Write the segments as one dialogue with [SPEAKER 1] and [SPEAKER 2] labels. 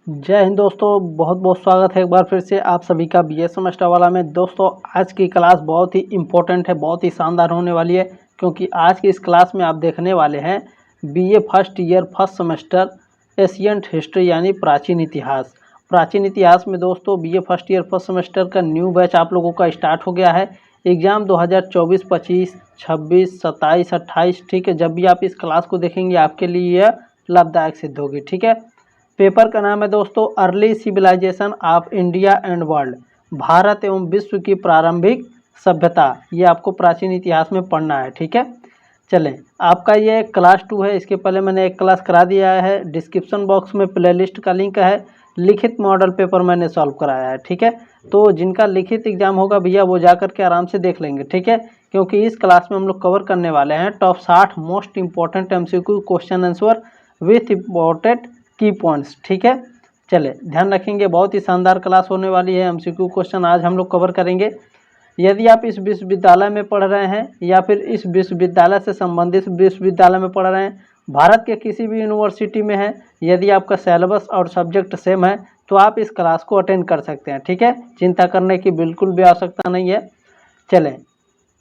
[SPEAKER 1] जय हिंद दोस्तों, बहुत बहुत स्वागत है एक बार फिर से आप सभी का बीएस सेमेस्टर वाला में। दोस्तों आज की क्लास बहुत ही इम्पोर्टेंट है, बहुत ही शानदार होने वाली है, क्योंकि आज की इस क्लास में आप देखने वाले हैं BA first year first semester ancient history यानी प्राचीन इतिहास। प्राचीन इतिहास में दोस्तों BA first year first semester का न्यू बैच आप लोगों का स्टार्ट हो गया है। एग्ज़ाम 2024, 25, 26, 27, 28, ठीक है। जब भी आप इस क्लास को देखेंगे आपके लिए यह लाभदायक सिद्ध होगी, ठीक है। पेपर का नाम है दोस्तों early civilisation of India and world, Bharat एवं विश्व की प्रारंभिक सभ्यता। ये आपको प्राचीन इतिहास में पढ़ना है, ठीक है। चलें, आपका ये क्लास 2 है। इसके पहले मैंने एक क्लास करा दिया है, डिस्क्रिप्शन बॉक्स में प्लेलिस्ट का लिंक है। लिखित मॉडल पेपर मैंने सॉल्व कराया है, ठीक है। तो जिनका लिखित एग्जाम होगा भैया वो जा करके आराम से देख लेंगे, ठीक है। क्योंकि इस क्लास में हम लोग कवर करने वाले हैं top 60 most important MCQ question answer with important की पॉइंट्स, ठीक है। चले ध्यान रखेंगे, बहुत ही शानदार क्लास होने वाली है। एमसीक्यू क्वेश्चन आज हम लोग कवर करेंगे। यदि आप इस विश्वविद्यालय में पढ़ रहे हैं या फिर इस विश्वविद्यालय से संबंधित विश्वविद्यालय में पढ़ रहे हैं, भारत के किसी भी यूनिवर्सिटी में है, यदि आपका सिलेबस और सब्जेक्ट सेम है तो आप इस क्लास को अटेंड कर सकते हैं, ठीक है। चिंता करने की बिल्कुल भी आवश्यकता नहीं है। चलें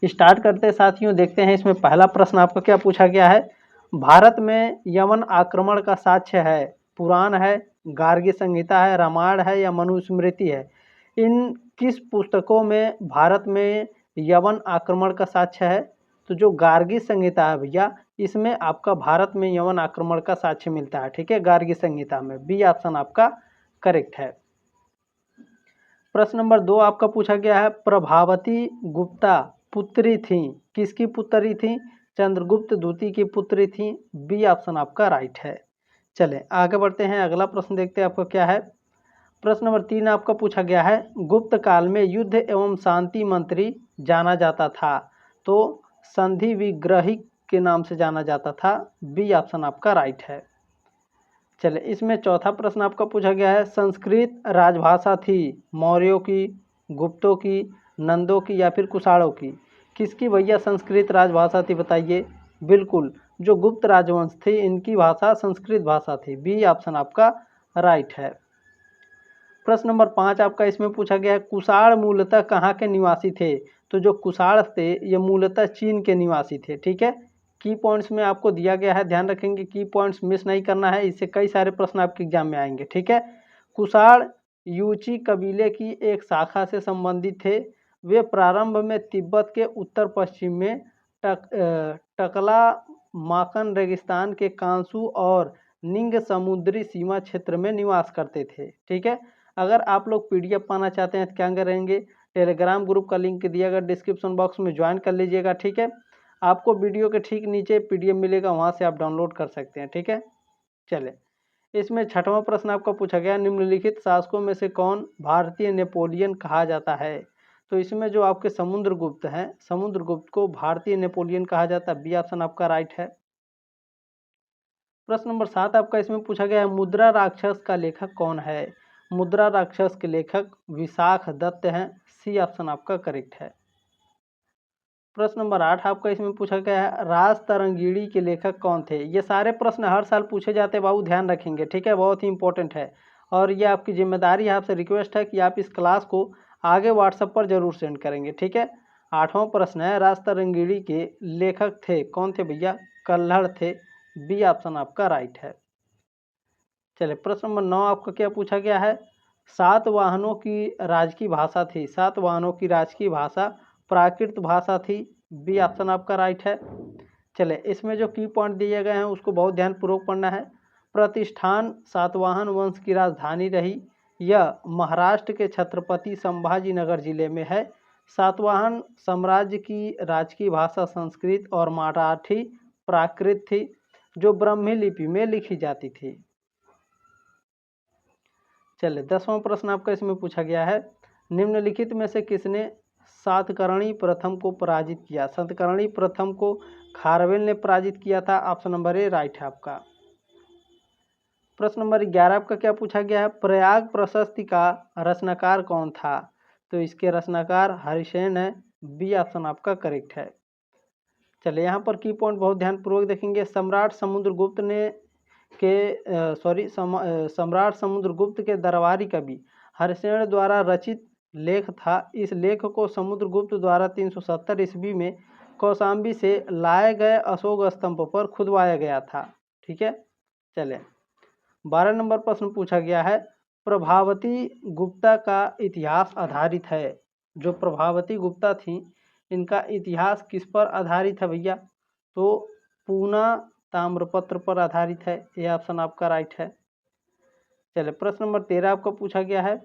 [SPEAKER 1] स्टार्ट करते हैं साथियों, देखते हैं इसमें पहला प्रश्न आपका क्या पूछा गया है। भारत में यवन आक्रमण का साक्ष्य है, पुराण है, गार्गी संहिता है, रामायण है या मनुस्मृति है। इन किस पुस्तकों में भारत में यवन आक्रमण का साक्ष्य है? तो जो गार्गी संहिता है भैया, इसमें आपका भारत में यवन आक्रमण का साक्ष्य मिलता है, ठीक है, गार्गी संहिता में। बी ऑप्शन आपका करेक्ट है। प्रश्न नंबर 2 आपका पूछा गया है, प्रभावती गुप्ता पुत्री थी, किसकी पुत्री थी? चंद्रगुप्त द्वितीय की पुत्री थी। बी ऑप्शन आपका राइट है। चलें आगे बढ़ते हैं, अगला प्रश्न देखते हैं आपका क्या है। प्रश्न नंबर 3 आपका पूछा गया है, गुप्त काल में युद्ध एवं शांति मंत्री जाना जाता था, तो संधि विग्रही के नाम से जाना जाता था। बी ऑप्शन आपका राइट है। चले इसमें चौथा प्रश्न आपका पूछा गया है, संस्कृत राजभाषा थी मौर्यों की, गुप्तों की, नंदों की या फिर कुषाणों की। किसकी भैया संस्कृत राजभाषा थी बताइए? बिल्कुल, जो गुप्त राजवंश थी इनकी भाषा संस्कृत भाषा थी। बी ऑप्शन आपका राइट है। प्रश्न नंबर 5 आपका इसमें पूछा गया है, कुषाण मूलतः कहाँ के निवासी थे? तो जो कुषाण थे ये मूलतः चीन के निवासी थे, ठीक है। की पॉइंट्स में आपको दिया गया है, ध्यान रखेंगे, की पॉइंट्स मिस नहीं करना है, इससे कई सारे प्रश्न आपके एग्जाम में आएंगे, ठीक है। कुषाण यूची कबीले की एक शाखा से संबंधित थे। वे प्रारंभ में तिब्बत के उत्तर पश्चिम में टकला माकन रेगिस्तान के कांसू और निंग समुद्री सीमा क्षेत्र में निवास करते थे, ठीक है। अगर आप लोग पीडीएफ पाना चाहते हैं तो क्या करेंगे, टेलीग्राम ग्रुप का लिंक दिया गया डिस्क्रिप्शन बॉक्स में, ज्वाइन कर लीजिएगा, ठीक है। आपको वीडियो के ठीक नीचे पीडीएफ मिलेगा, वहां से आप डाउनलोड कर सकते हैं, ठीक है। चले इसमें छठवां प्रश्न आपका पूछा गया, निम्नलिखित शासकों में से कौन भारतीय नेपोलियन कहा जाता है? तो इसमें जो आपके समुद्रगुप्त हैं, समुद्रगुप्त को भारतीय नेपोलियन कहा जाता है। बी ऑप्शन आपका राइट है। प्रश्न नंबर 7 आपका इसमें पूछा गया है, मुद्रा राक्षस का लेखक कौन है? मुद्रा राक्षस के लेखक विशाख दत्त हैं। सी ऑप्शन आपका करेक्ट है। प्रश्न नंबर 8 आपका इसमें पूछा गया है, राज तरंगिणी के लेखक कौन थे? ये सारे प्रश्न हर साल पूछे जाते हैं बाबू, ध्यान रखेंगे, ठीक है, बहुत ही इंपॉर्टेंट है। और ये आपकी जिम्मेदारी है, आपसे रिक्वेस्ट है कि आप इस क्लास को आगे व्हाट्सएप पर जरूर सेंड करेंगे, ठीक है। 8वां प्रश्न है, राज तरंगिणी के लेखक थे कौन थे भैया? कल्हड़ थे। बी ऑप्शन आपका राइट है। चलिए प्रश्न नंबर 9 आपका क्या पूछा गया है, सातवाहनों की राजकीय भाषा थी, सातवाहनों की राजकीय भाषा प्राकृत भाषा थी। बी ऑप्शन आपका राइट है। चले इसमें जो की पॉइंट दिए गए हैं उसको बहुत ध्यानपूर्वक पढ़ना है। प्रतिष्ठान सातवाहन वंश की राजधानी रही, यह महाराष्ट्र के छत्रपति संभाजी नगर जिले में है। सातवाहन साम्राज्य की राजकीय भाषा संस्कृत और मराठी प्राकृत थी, जो ब्राह्मी लिपि में लिखी जाती थी। चलिए 10वां प्रश्न आपका इसमें पूछा गया है, निम्नलिखित में से किसने सातकर्णी प्रथम को पराजित किया? सातकर्णी प्रथम को खारवेल ने पराजित किया था। ऑप्शन नंबर ए राइट है आपका। प्रश्न नंबर 11 आपका क्या पूछा गया है, प्रयाग प्रशस्ति का रचनाकार कौन था? तो इसके रचनाकार हरिसेन है। बी ऑप्शन आपका करेक्ट है। चलिए यहाँ पर की पॉइंट बहुत ध्यानपूर्वक देखेंगे, सम्राट समुद्रगुप्त ने सम्राट समुद्रगुप्त के दरबारी कवि हरिसेन द्वारा रचित लेख था। इस लेख को समुद्रगुप्त द्वारा 370 ईस्वी में कौशाम्बी से लाए गए अशोक स्तंभ पर खुदवाया गया था। ठीक है, चले 12 नंबर प्रश्न पूछा गया है, प्रभावती गुप्ता का इतिहास आधारित है। जो प्रभावती गुप्ता थी इनका इतिहास किस पर आधारित है भैया? तो पूना ताम्रपत्र पर आधारित है। ये ऑप्शन आपका राइट है। चलिए प्रश्न नंबर 13 आपका पूछा गया है,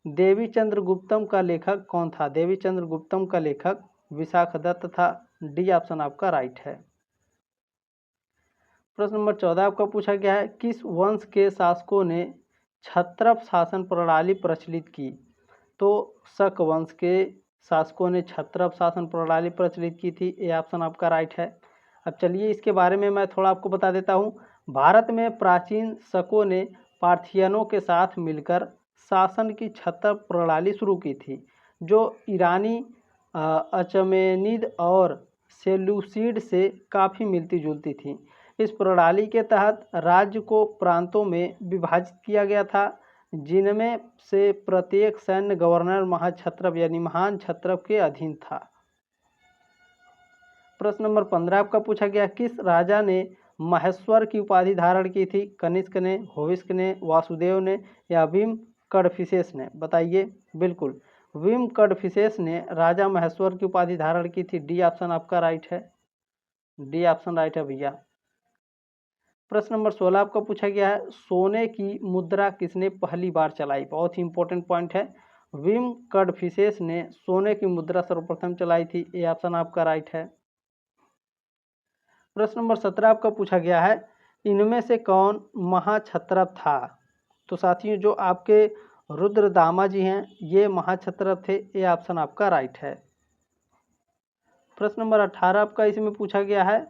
[SPEAKER 1] देवी चंद्रगुप्तम का लेखक कौन था? देवी चंद्रगुप्तम का लेखक विशाखदत्त था। डी ऑप्शन आपका राइट है। प्रश्न नंबर 14 आपका पूछा गया है, किस वंश के शासकों ने क्षत्रप शासन प्रणाली प्रचलित की? तो शक वंश के शासकों ने क्षत्रप शासन प्रणाली प्रचलित की थी। ये ऑप्शन आपका राइट है। अब चलिए इसके बारे में मैं थोड़ा आपको बता देता हूँ। भारत में प्राचीन शकों ने पार्थियनों के साथ मिलकर शासन की क्षत्रप प्रणाली शुरू की थी, जो ईरानी अचमेनिद और सेलूसिड से काफ़ी मिलती जुलती थी। इस प्रणाली के तहत राज्य को प्रांतों में विभाजित किया गया था, जिनमें से प्रत्येक सैन्य गवर्नर महाक्षत्रप यानी महान क्षत्रप के अधीन था। प्रश्न नंबर 15 आपका पूछा गया, किस राजा ने महेश्वर की उपाधि धारण की थी? कनिष्क ने, होविस्क ने, वासुदेव ने या भीम कडफिसेस ने? बताइए। बिल्कुल भीम कडफिसेस ने राजा महेश्वर की उपाधि धारण की थी। डी ऑप्शन आपका राइट है। डी ऑप्शन राइट है भैया। प्रश्न नंबर 16 आपका पूछा गया है, सोने की मुद्रा किसने पहली बार चलाई? बहुत ही इंपॉर्टेंट पॉइंट है। भीम कडफिसेस ने सोने की मुद्रा सर्वप्रथम चलाई थी। ये ऑप्शन आपका राइट है। प्रश्न नंबर 17 आपका पूछा गया है, इनमें से कौन महाक्षत्रप था? तो साथियों जो आपके रुद्रदामा जी हैं ये महाक्षत्रप थे। ये ऑप्शन आपका राइट है। प्रश्न नंबर 18 आपका इसमें पूछा गया है,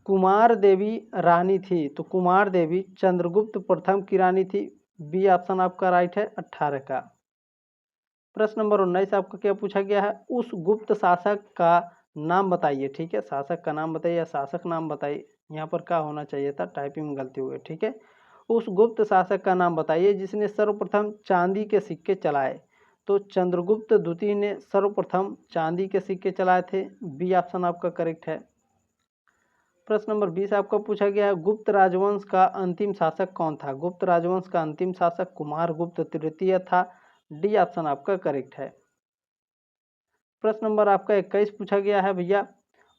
[SPEAKER 1] कुमार देवी रानी थी। तो कुमार देवी चंद्रगुप्त प्रथम की रानी थी। बी ऑप्शन आपका राइट है 18 का। प्रश्न नंबर 19 आपका क्या पूछा गया है, उस गुप्त शासक का नाम बताइए। ठीक है, शासक का नाम बताइए या शासक नाम बताइए। यहाँ पर क्या होना चाहिए था, टाइपिंग में गलती हुई। ठीक है, उस गुप्त शासक का नाम बताइए जिसने सर्वप्रथम चांदी के सिक्के चलाए। तो चंद्रगुप्त द्वितीय ने सर्वप्रथम चांदी के सिक्के चलाए थे। बी ऑप्शन आपका करेक्ट है। प्रश्न नंबर 20 आपका पूछा गया है, गुप्त राजवंश का अंतिम शासक कौन था? गुप्त राजवंश का अंतिम शासक कुमार गुप्त तृतीय था। डी ऑप्शन आपका करेक्ट है। प्रश्न नंबर आपका 21 पूछा गया है भैया,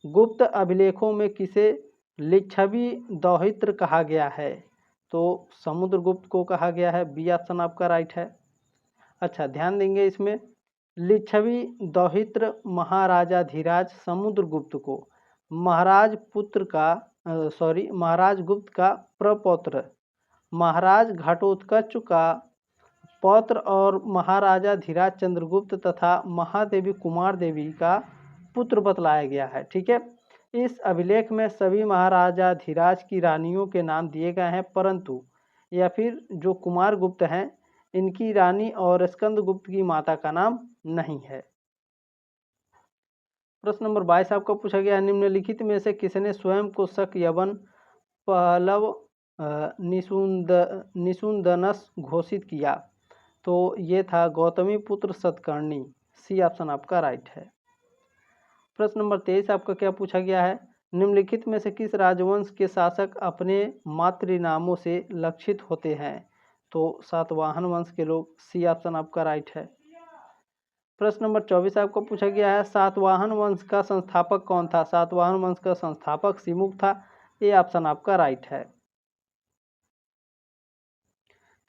[SPEAKER 1] गुप्त अभिलेखों में किसे लिच्छवी दौहित्र कहा गया है? तो समुद्रगुप्त को कहा गया है। बी ऑप्शन आपका राइट है। अच्छा ध्यान देंगे इसमें, लिच्छवी दौहित्र महाराजाधिराज समुद्रगुप्त को महाराज गुप्त का प्रपौत्र, महाराज घटोत्कच का पौत्र और महाराजाधिराज चंद्रगुप्त तथा महादेवी कुमार देवी का पुत्र बतलाया गया है। ठीक है, इस अभिलेख में सभी महाराजाधिराज की रानियों के नाम दिए गए हैं, परंतु या फिर जो कुमार गुप्त हैं इनकी रानी और स्कंदगुप्त की माता का नाम नहीं है। प्रश्न नंबर 22 आपको पूछा गया, निम्नलिखित में से किसने स्वयं को शक यवन पहलव निषुंदनस घोषित किया? तो ये था गौतमी पुत्र सतकर्णी। सी ऑप्शन आपका राइट है। प्रश्न नंबर 23 आपका क्या पूछा गया है, निम्नलिखित में से किस राजवंश के शासक अपने मातृनामों से लक्षित होते हैं? तो सातवाहन वंश के लोग। सी ऑप्शन आपका राइट है। प्रश्न नंबर 24 आपको पूछा गया है, सातवाहन वंश का संस्थापक कौन था? सातवाहन वंश का संस्थापक सिमुक था। ये ऑप्शन आपका राइट है।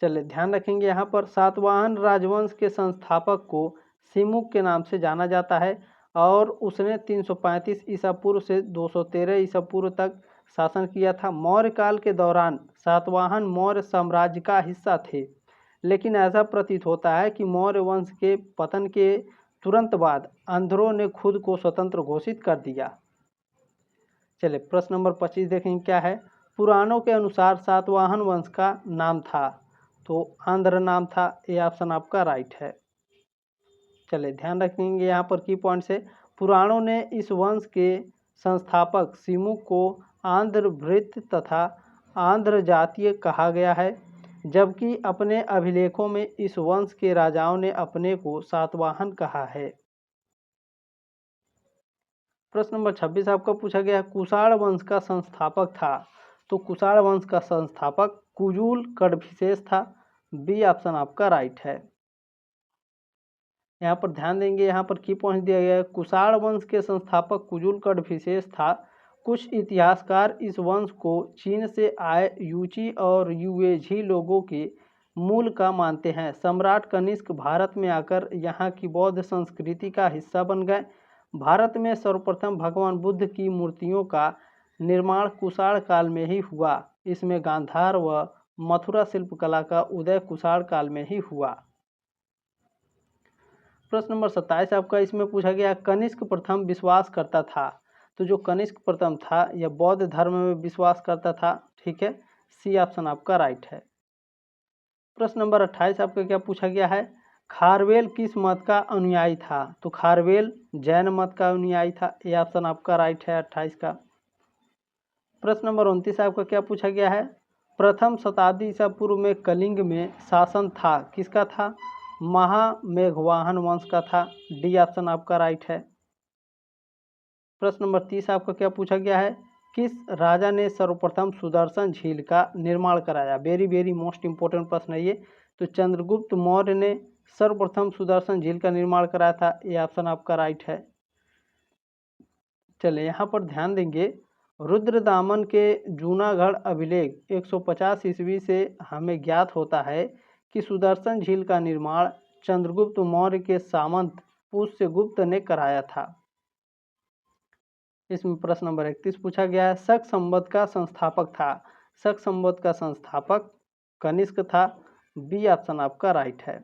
[SPEAKER 1] चलिए ध्यान रखेंगे यहाँ पर, सातवाहन राजवंश के संस्थापक को सिमुक के नाम से जाना जाता है और उसने 335 ईसा पूर्व से 213 ईसा पूर्व तक शासन किया था। मौर्य काल के दौरान सातवाहन मौर्य साम्राज्य का हिस्सा थे, लेकिन ऐसा प्रतीत होता है कि मौर्य वंश के पतन के तुरंत बाद अंधरों ने खुद को स्वतंत्र घोषित कर दिया। चलिए प्रश्न नंबर 25 देखेंगे क्या है, पुराणों के अनुसार सातवाहन वंश का नाम था। तो आंध्र नाम था। ये ऑप्शन आपका राइट है। चलिए ध्यान रखेंगे यहाँ पर की पॉइंट से, पुराणों ने इस वंश के संस्थापक सिमुक को आंध्र भृत्य तथा आंध्र जातीय कहा गया है, जबकि अपने अभिलेखों में इस वंश के राजाओं ने अपने को सातवाहन कहा है। प्रश्न नंबर 26 आपका पूछा गया कुषाण वंश का संस्थापक था। तो कुषाण वंश का संस्थापक कुजुल कड़भिसेस था। बी ऑप्शन आपका राइट है। यहाँ पर ध्यान देंगे, यहाँ पर की पॉइंट दिया गया है, कुषाण वंश के संस्थापक कुजुल कड़भिसेस था। कुछ इतिहासकार इस वंश को चीन से आए यूची और युएझी लोगों के मूल का मानते हैं। सम्राट कनिष्क भारत में आकर यहाँ की बौद्ध संस्कृति का हिस्सा बन गए। भारत में सर्वप्रथम भगवान बुद्ध की मूर्तियों का निर्माण कुषाण काल में ही हुआ। इसमें गांधार व मथुरा शिल्पकला का उदय कुषाण काल में ही हुआ। प्रश्न नंबर 27 आपका इसमें पूछा गया कनिष्क प्रथम विश्वास करता था। तो जो कनिष्क प्रथम था यह बौद्ध धर्म में विश्वास करता था। ठीक है, सी ऑप्शन आपका राइट है। प्रश्न नंबर 28 आपका क्या पूछा गया है खारवेल किस मत का अनुयायी था। तो खारवेल जैन मत का अनुयायी था। ये ऑप्शन आपका राइट है 28 का। प्रश्न नंबर 29 आपका क्या पूछा गया है प्रथम शताब्दी ईसा पूर्व में कलिंग में शासन था, किसका था। महामेघवाहन वंश का था। डी ऑप्शन आपका राइट है। प्रश्न नंबर 30 आपका क्या पूछा गया है किस राजा ने सर्वप्रथम सुदर्शन झील का निर्माण कराया। वेरी मोस्ट इंपोर्टेंट प्रश्न है ये। तो चंद्रगुप्त मौर्य ने सर्वप्रथम सुदर्शन झील का निर्माण कराया था। ये ऑप्शन आपका राइट है। चलिए यहाँ पर ध्यान देंगे रुद्रदामन के जूनागढ़ अभिलेख 150 ईस्वी से हमें ज्ञात होता है कि सुदर्शन झील का निर्माण चंद्रगुप्त मौर्य के सामंत पुष्यगुप्त ने कराया था। इसमें प्रश्न नंबर 31 पूछा गया है शक संवत का संस्थापक था। शक संवत का संस्थापक कनिष्क था। बी ऑप्शन आपका राइट है।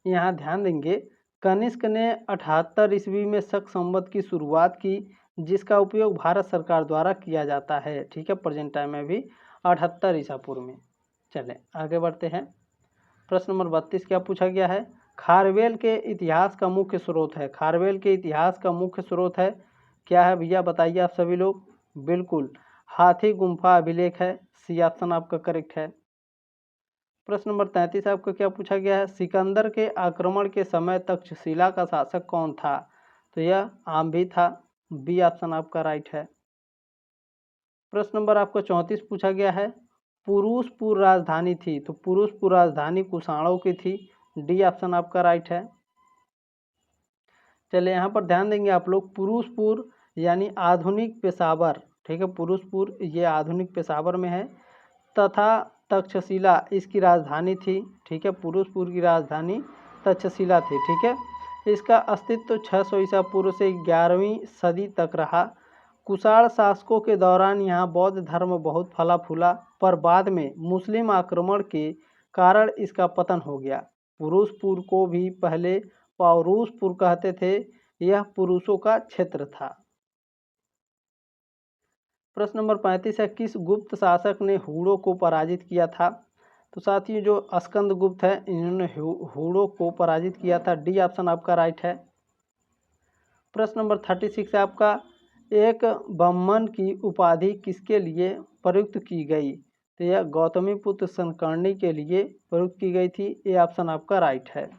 [SPEAKER 1] यहाँ ध्यान देंगे कनिष्क ने 78 ईस्वी में शक संवत की शुरुआत की, जिसका उपयोग भारत सरकार द्वारा किया जाता है। ठीक है, प्रेजेंट टाइम में भी 78 ईसा पूर्व में। चलें आगे बढ़ते हैं। प्रश्न नंबर 32 क्या पूछा गया है खारवेल के इतिहास का मुख्य स्रोत है। खारवेल के इतिहास का मुख्य स्रोत है क्या है भैया बताइए आप सभी लोग। बिल्कुल हाथी गुम्फा अभिलेख है। सी ऑप्शन आपका करेक्ट है। प्रश्न नंबर 33 आपको क्या पूछा गया है सिकंदर के आक्रमण के समय तक्षशिला का शासक कौन था। तो यह आम्भी था। बी ऑप्शन आपका राइट है। प्रश्न नंबर आपको 34 पूछा गया है पुरुषपुर राजधानी थी। तो पुरुषपुर राजधानी कुषाणों की थी। डी ऑप्शन आपका राइट है। चलिए यहाँ पर ध्यान देंगे आप लोग पुरुषपुर यानी आधुनिक पेशावर। ठीक है, पुरुषपुर ये आधुनिक पेशावर में है तथा तक्षशिला इसकी राजधानी थी। ठीक है, पुरुषपुर की राजधानी तक्षशिला थी। ठीक है, इसका अस्तित्व 600 ईसा पूर्व से 11वीं सदी तक रहा। कुषाण शासकों के दौरान यहाँ बौद्ध धर्म बहुत फला फूला, पर बाद में मुस्लिम आक्रमण के कारण इसका पतन हो गया। पुरुषपुर को भी पहले पौरुषपुर कहते थे। यह पुरुषों का क्षेत्र था। प्रश्न नंबर 35 है किस गुप्त शासक ने हूणों को पराजित किया था। तो साथियों जो स्कंदगुप्त है इन्होंने हूणों को पराजित किया था। डी ऑप्शन आपका राइट है। प्रश्न नंबर 36 है आपका एक बम्मन की उपाधि किसके लिए प्रयुक्त की गई। तो यह गौतमीपुत्र संकर्णी के लिए प्रयुक्त की गई थी। ये ऑप्शन आपका राइट है।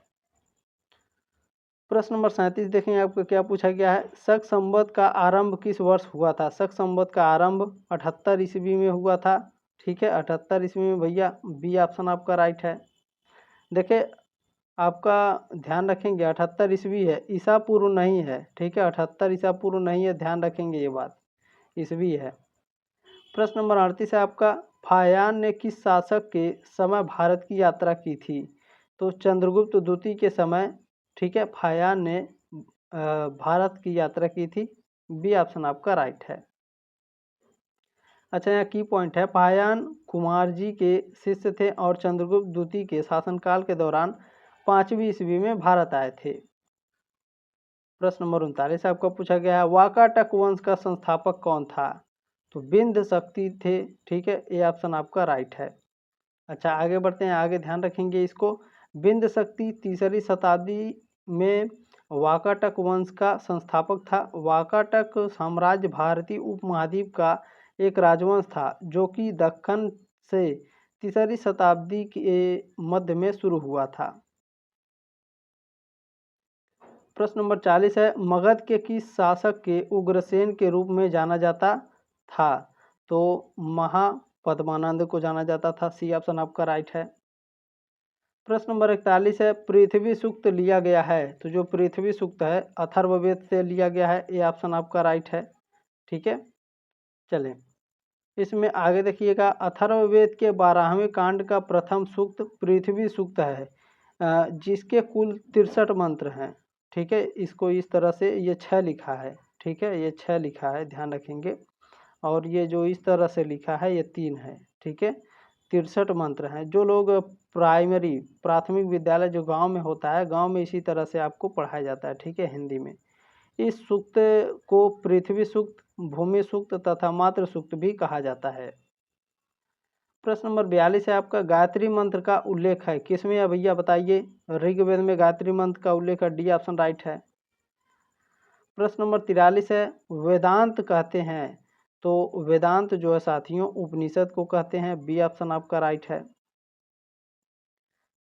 [SPEAKER 1] प्रश्न नंबर 37 देखें आपको क्या पूछा गया है शक संवत का आरंभ किस वर्ष हुआ था। शक संवत का आरंभ 78 ईस्वी में हुआ था। ठीक है, 78 ईस्वी में भैया। बी ऑप्शन आपका राइट है। देखिए आपका ध्यान रखेंगे 78 ईस्वी है, ईसा पूर्व नहीं है। ठीक है, 78 ईसा पूर्व नहीं है, ध्यान रखेंगे ये बात, ईस्वी है। प्रश्न नंबर 38 है आपका फायान ने किस शासक के समय भारत की यात्रा की थी। तो चंद्रगुप्त द्वितीय के समय। ठीक है, फायान ने भारत की यात्रा की थी। बी ऑप्शन आपका राइट है। अच्छा यहाँ की पॉइंट है फायान कुमार जी के शिष्य थे और चंद्रगुप्त द्वितीय के शासनकाल के दौरान 5वीं ईस्वी में भारत आए थे। प्रश्न नंबर 39 आपका पूछा गया है वाकाटक वंश का संस्थापक कौन था। तो बिंद शक्ति थे। ठीक है, ये ऑप्शन आपका राइट है। अच्छा आगे बढ़ते हैं, आगे ध्यान रखेंगे इसको। बिंद शक्ति 3री शताब्दी में वाकाटक वंश का संस्थापक था। वाकाटक साम्राज्य भारतीय उपमहाद्वीप का एक राजवंश था जो कि दक्कन से 3री शताब्दी के मध्य में शुरू हुआ था। प्रश्न नंबर 40 है, मगध के किस शासक के उग्रसेन के रूप में जाना जाता था? तो महापद्मानंद को जाना जाता था। सी ऑप्शन आपका राइट है। प्रश्न नंबर 41 है, पृथ्वी सूक्त लिया गया है, तो जो पृथ्वी सूक्त है अथर्ववेद से लिया गया है। ये ऑप्शन आपका राइट है। ठीक है, चलें इसमें आगे देखिएगा, अथर्ववेद के 12वें कांड का प्रथम सूक्त पृथ्वी सूक्त है, जिसके कुल 63 मंत्र हैं। ठीक है, इसको इस तरह से ये 6 लिखा है। ठीक है, ये 6 लिखा है, ध्यान रखेंगे। और ये जो इस तरह से लिखा है ये 3 है। ठीक है, 63 मंत्र हैं। जो लोग प्राथमिक विद्यालय जो गांव में होता है, गांव में इसी तरह से आपको पढ़ाया जाता है। ठीक है, हिंदी में। इस सूक्त को पृथ्वी सूक्त, भूमि सूक्त तथा मातृ सूक्त भी कहा जाता है। प्रश्न नंबर 42 है आपका, गायत्री मंत्र का उल्लेख है किसमें है भैया बताइए? ऋग्वेद में गायत्री मंत्र का उल्लेख है। डी ऑप्शन राइट है। प्रश्न नंबर 43 है, वेदांत कहते हैं, तो वेदांत जो है साथियों उपनिषद को कहते हैं। बी ऑप्शन आपका राइट है।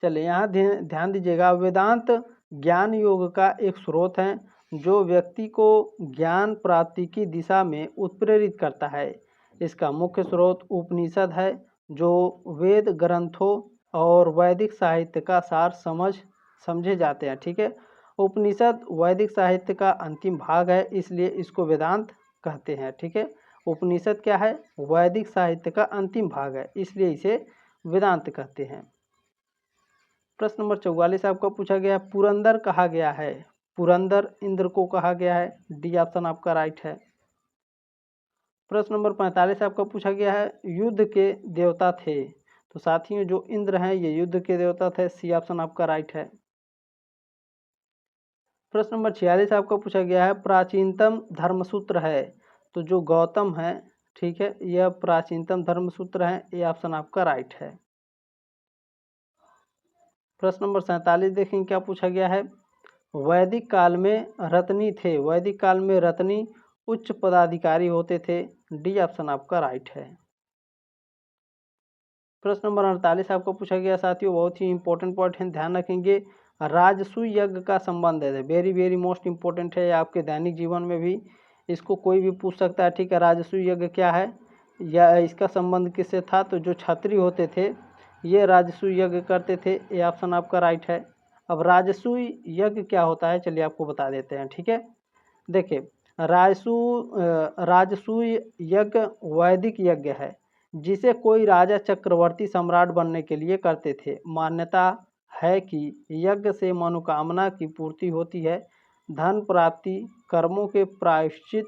[SPEAKER 1] चलिए यहाँ ध्यान दीजिएगा, वेदांत ज्ञान योग का एक स्रोत है जो व्यक्ति को ज्ञान प्राप्ति की दिशा में उत्प्रेरित करता है। इसका मुख्य स्रोत उपनिषद है जो वेद ग्रंथों और वैदिक साहित्य का सार समझे जाते हैं। ठीक है, उपनिषद वैदिक साहित्य का अंतिम भाग है, इसलिए इसको वेदांत कहते हैं। ठीक है, उपनिषद क्या है? वैदिक साहित्य का अंतिम भाग है, इसलिए इसे वेदांत कहते हैं। प्रश्न नंबर 44 आपका पूछा गया, पुरंदर कहा गया है, पुरंदर इंद्र को कहा गया है। डी ऑप्शन आपका राइट है। प्रश्न नंबर 45 आपका पूछा गया है, युद्ध के देवता थे, तो साथियों जो इंद्र हैं ये युद्ध के देवता थे। सी ऑप्शन आपका राइट है। प्रश्न नंबर 46 आपका पूछा गया है, प्राचीनतम धर्मसूत्र है, तो जो गौतम है, ठीक है, यह प्राचीनतम धर्मसूत्र है। ये ऑप्शन आपका राइट है। प्रश्न नंबर 47 देखेंगे क्या पूछा गया है, वैदिक काल में रत्नी थे, वैदिक काल में रत्नी उच्च पदाधिकारी होते थे। डी ऑप्शन आपका राइट है। प्रश्न नंबर 48 आपको पूछा गया साथियों, बहुत ही इंपॉर्टेंट पॉइंट है, ध्यान रखेंगे। राजसूय यज्ञ का संबंध है, वेरी वेरी मोस्ट इंपॉर्टेंट है, आपके दैनिक जीवन में भी इसको कोई भी पूछ सकता है। ठीक है, राजसूय यज्ञ क्या है या इसका संबंध किससे था? तो जो क्षत्रिय होते थे ये राजसूय यज्ञ करते थे। ये ऑप्शन आपका राइट है। अब राजसूय यज्ञ क्या होता है चलिए आपको बता देते हैं। ठीक है, देखिए राजसूय यज्ञ वैदिक यज्ञ है जिसे कोई राजा चक्रवर्ती सम्राट बनने के लिए करते थे। मान्यता है कि यज्ञ से मनोकामना की पूर्ति होती है, धन प्राप्ति, कर्मों के प्रायश्चित,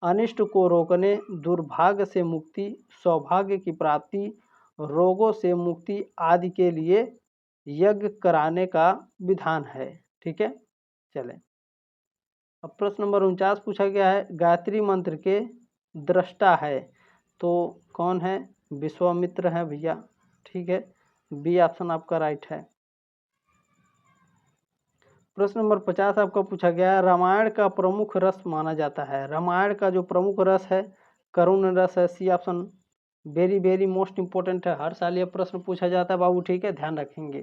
[SPEAKER 1] अनिष्ट को रोकने, दुर्भाग्य से मुक्ति, सौभाग्य की प्राप्ति, रोगों से मुक्ति आदि के लिए यज्ञ कराने का विधान है। ठीक है, चलें अब प्रश्न नंबर 49 पूछा गया है, गायत्री मंत्र के दृष्टा है, तो कौन है? विश्वामित्र है भैया। ठीक है, बी ऑप्शन आपका राइट है। प्रश्न नंबर 50 आपका पूछा गया है, रामायण का प्रमुख रस माना जाता है, रामायण का जो प्रमुख रस है करुण रस है। C option very very most important है, हर साल ये प्रश्न पूछा जाता है बाबू। ठीक है, ध्यान रखेंगे।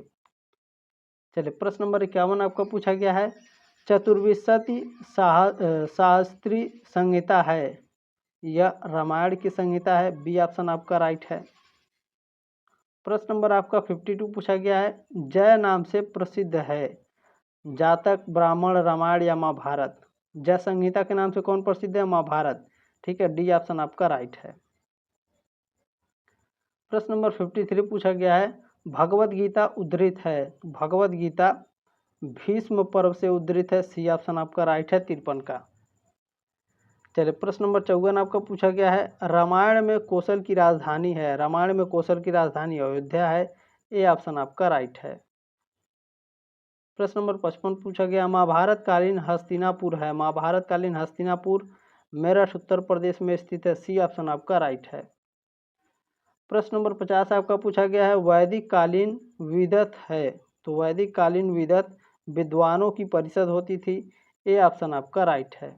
[SPEAKER 1] चलिए प्रश्न नंबर 51 आपका पूछा गया है, चतुर्विंशति शास्त्री संहिता है, यह रामायण की संहिता है। बी ऑप्शन आपका राइट है। प्रश्न नंबर आपका 52 पूछा गया है, जय नाम से प्रसिद्ध है जातक, ब्राह्मण, रामायण या महाभारत? जय संहिता के नाम से कौन प्रसिद्ध है? महाभारत। ठीक है, डी ऑप्शन आपका राइट है। प्रश्न नंबर 53 पूछा गया है, भगवद गीता उद्धृत है, भगवद गीता भीष्म पर्व से उद्धृत है। सी ऑप्शन आपका राइट है, 53 का। चलिए प्रश्न नंबर 54 आपका पूछा गया है, रामायण में कौशल की राजधानी है, रामायण में कौशल की राजधानी अयोध्या है। ए ऑप्शन आपका राइट है। प्रश्न नंबर 55 पूछा गया, महाभारत कालीन हस्तिनापुर है, महाभारत कालीन हस्तिनापुर मेरठ उत्तर प्रदेश में स्थित है। सी ऑप्शन आपका राइट है। प्रश्न नंबर 50 आपका पूछा गया है, वैदिक कालीन विदत है, तो वैदिक कालीन विदत विद्वानों की परिषद होती थी। ए ऑप्शन आपका राइट है।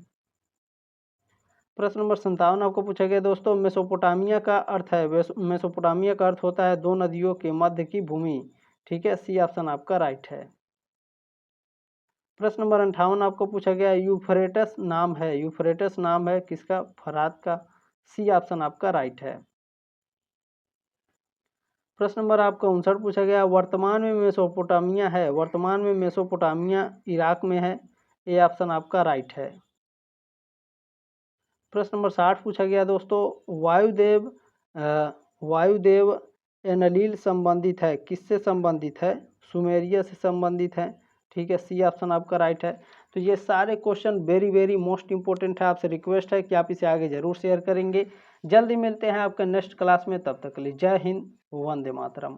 [SPEAKER 1] प्रश्न नंबर 57 आपको पूछा गया दोस्तों, मेसोपोटामिया का अर्थ है, मेसोपोटामिया का अर्थ होता है दो नदियों के मध्य की भूमि। ठीक है, सी ऑप्शन आपका राइट है। प्रश्न नंबर 58 आपको पूछा गया, यूफ्रेटस नाम है, यूफ्रेटस नाम है किसका? फरात का। सी ऑप्शन आपका राइट है। प्रश्न नंबर आपका 59 पूछा गया, वर्तमान में मेसोपोटामिया है, वर्तमान में मेसोपोटामिया इराक में है। ए ऑप्शन आपका राइट है। प्रश्न नंबर 60 पूछा गया दोस्तों, वायुदेव एनलील संबंधित है, किससे संबंधित है? सुमेरिया से संबंधित है। ठीक है, सी ऑप्शन आपका राइट है। तो ये सारे question very very most important है, आपसे रिक्वेस्ट है कि आप इसे आगे जरूर शेयर करेंगे। जल्दी मिलते हैं आपके नेक्स्ट क्लास में, तब तक के लिए जय हिंद, वंदे मातरम।